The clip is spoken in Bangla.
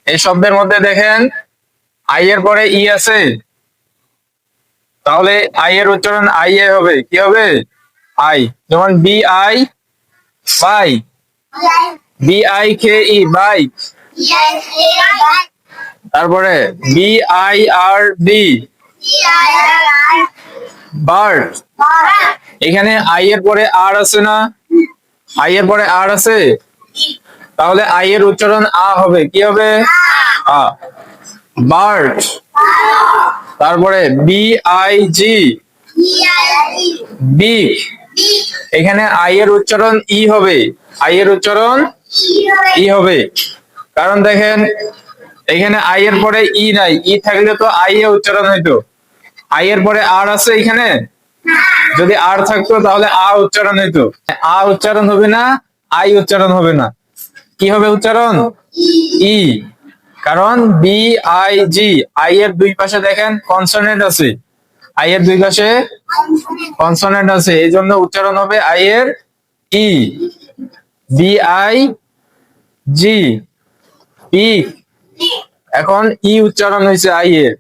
এই শব্দের মধ্যে দেখেন আই এর পরে ই আছে, তাহলে আই এর উচ্চারণ আই এ হবে, কি হবে? আই। যেমন বি আই, বাই, বি আই কে ই, বাই। তারপরে B I R D, bird. এখানে আই এর পরে আর আছে না, আই এর পরে আর আছে, তাহলে আই এর উচ্চারণ আ হবে, কি হবে? আ, বার্ড। তারপরে বি আই জি, বিগ। এখানে আই এর উচ্চারণ ই হবে, আই এর উচ্চারণ ই হবে, কারণ দেখেন এখানে আই এর পরে ই নাই, ই থাকলে তো আই এ উচ্চারণ হইতো। আই এর পরে আর আছে এখানে, যদি আর থাকতো তাহলে আ উচ্চারণ হইতো। আ উচ্চারণ হবে না, আই উচ্চারণ হবে না, কি হবে উচ্চারণ? ই। কারণ বি আই জি, আই এর দুই পাশে দেখেন কনসোনেন্ট আছে, আই এর দুই পাশে কনসোনেন্ট আছে, এই জন্য উচ্চারণ হবে আই এর ই, বি আই জি, ই। এখন ই উচ্চারণ হয়েছে আই এর,